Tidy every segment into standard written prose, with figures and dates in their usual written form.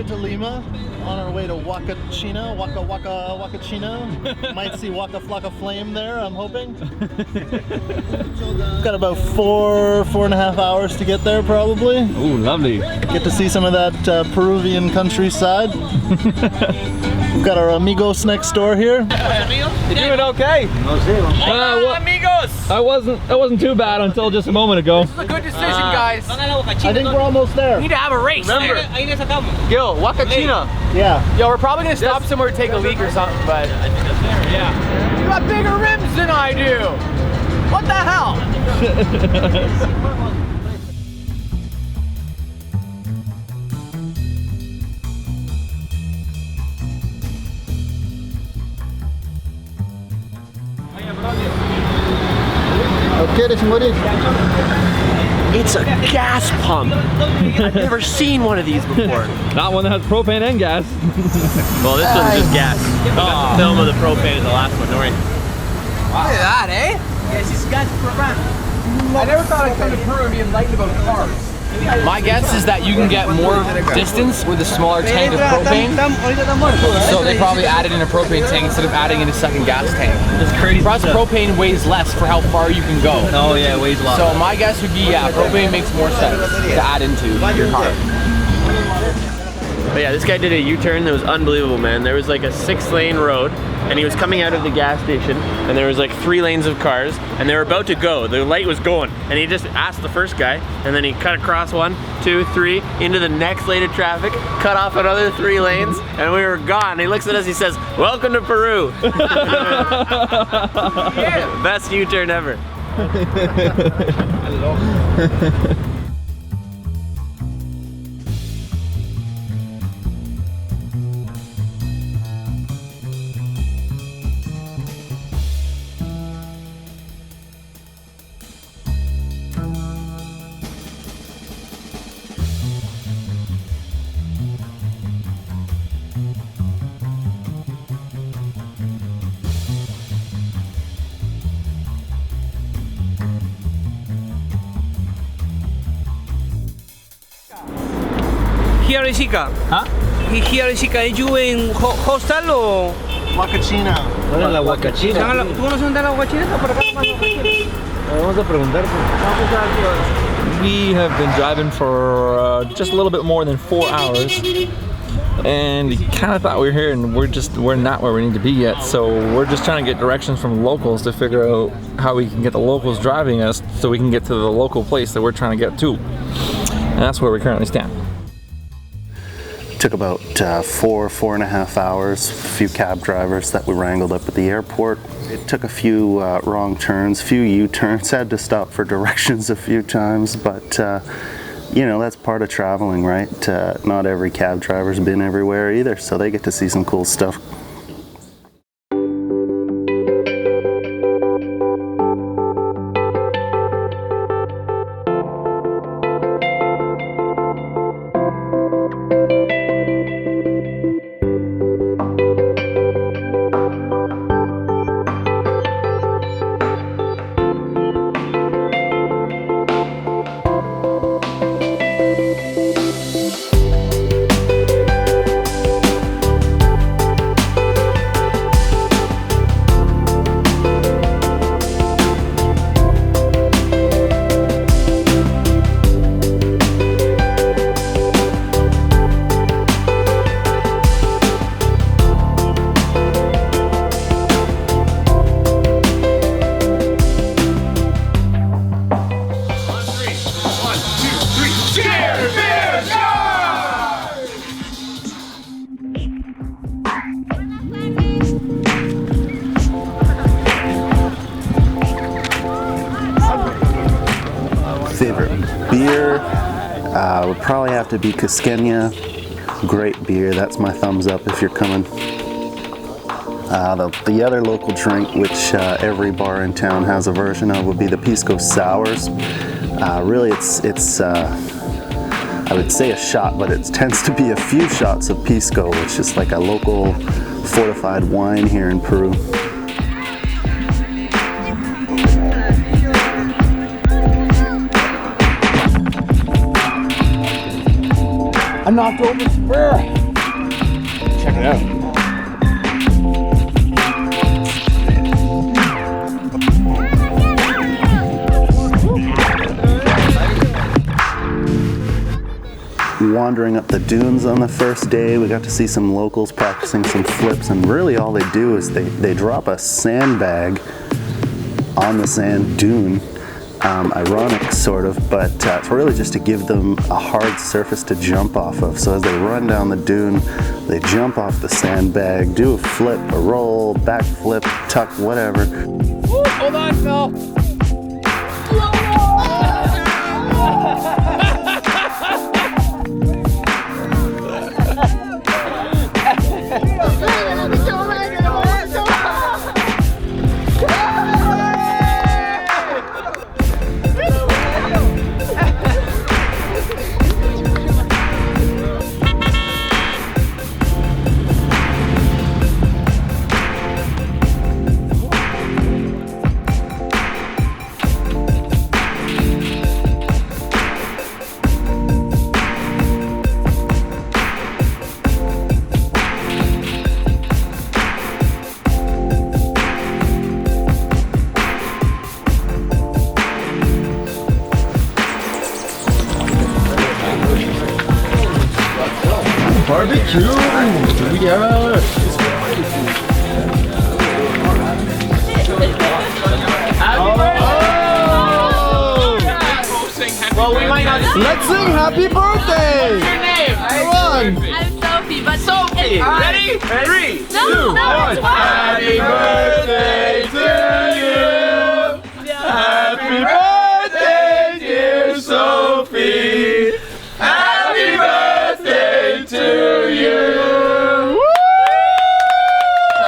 into Lima on our way to Huacachina. Huacachina. Might see Waka Flocka Flame there, I'm hoping. Got about 4.5 hours to get there probably. Ooh, lovely. Get to see some of that Peruvian countryside. We've got our amigos next door here. You doing okay? Amigos! I wasn't too bad until just a moment ago. This is a good decision, guys. I think we're almost there. We need to have a race. Remember. Yo, Huacachina. Yeah. Yo, we're probably gonna stop somewhere to take a leak or something, but I think that's there, yeah. You got bigger rims than I do. What the hell? It's a gas pump. I've never seen one of these before. Not one that has propane and gas. Well, this one's just gas. The film of the propane is the last one, don't worry. Look at that, eh? Yes, it's gas propane. I never thought I'd come to Peru and be enlightened about cars. My guess is that you can get more distance with a smaller tank of propane. So they probably added in a propane tank instead of adding in a second gas tank. It's crazy. Plus, propane weighs less for how far you can go. Oh yeah, it weighs a lot. So my guess would be, yeah, propane makes more sense to add into your car. But yeah, this guy did a U-turn that was unbelievable, man. There was like a 6-lane road, and he was coming out of the gas station, and there was like 3 lanes of cars, and they were about to go. The light was going, and he just asked the first guy, and then he cut across 1, 2, 3, into the next lane of traffic, cut off another 3 lanes, and we were gone. And he looks at us, he says, "Welcome to Peru." Yeah. Best U-turn ever. Here in Chica. Huh? Here in Chica, are you in hostel o? Huacachina. ¿Dónde es la Huacachina? ¿Tú conoces dónde es la Huacachina? Está por acá nomás la Huacachina. Vamos a preguntar. We have been driving for just a little bit more than 4 hours, and we kind of thought we were here, and we're not where we need to be yet. So we're just trying to get directions from locals to figure out how we can get the locals driving us, so we can get to the local place that we're trying to get to. And that's where we currently stand. Took about 4.5 hours. A few cab drivers that we wrangled up at the airport. It took a few wrong turns, few U-turns. Had to stop for directions a few times, but you know, that's part of traveling, right? Not every cab driver's been everywhere either, so they get to see some cool stuff. Favorite beer would probably have to be ckingchina. Great beer, that's my thumbs up if you're coming. The other local drink, which every bar in town has a version of, would be the pisco sours. Really, it's I would say a shot, but it tends to be a few shots of pisco, which is like a local fortified wine here in Peru. I knocked over the spur. Yeah. Wandering up the dunes on the first day, we got to see some locals practicing some flips, and really all they do is they drop a sandbag on the sand dune. Ironic sort of, but it's really just to give them a hard surface to jump off of. So as they run down the dune, they jump off the sandbag, do a flip, a roll, back flip, tuck, whatever. Woo, hold on, Phil. Barbecue! Yeah! Well, we might not. Let's sing happy birthday! What's your name? Come on! I'm Sophie, but Sophie. Ready? 3, 2, 1. Happy birthday to you! Happy birthday, dear Sophie! Happy birthday to you!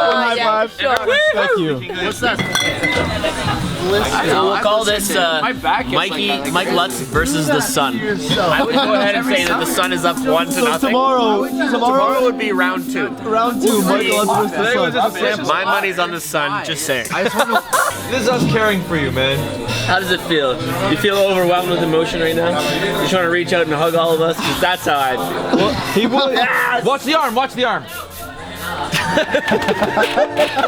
High five. Thank you. What's that? So we'll call this Mike Lutz versus the sun. I would go ahead and say that the sun is up 1-0. Tomorrow would be round 2. Round 2, Mike Lutz versus the sun. My money's on the sun, just saying. This is us caring for you, man. How does it feel? You feel overwhelmed with emotion right now? You just want to reach out and hug all of us? Because that's how I feel. Well, he would. Watch the arm, watch the arm.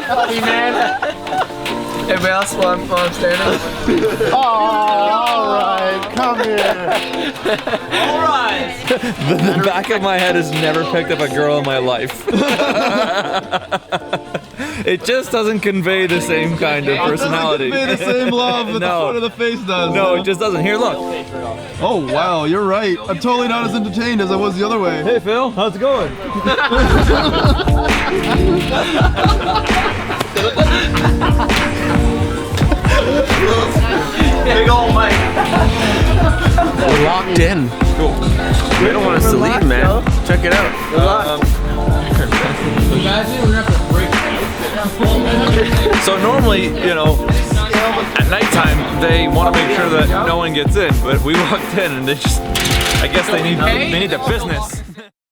Funny, man. Everybody else while I'm standing? Oh, alright, come here. Alright! The back of my head has never picked up a girl in my life. It just doesn't convey the same kind of personality. It doesn't convey the same love that the front of the face does. No, it just doesn't. Here, look. Oh, wow, you're right. I'm totally not as entertained as I was the other way. Hey, Phil, how's it going? Big ol' Mike. We're locked in. Cool. We don't want us to leave, man. Check it out. So normally, you know, at nighttime they want to make sure that no one gets in, but we walked in and they just, I guess they need their business.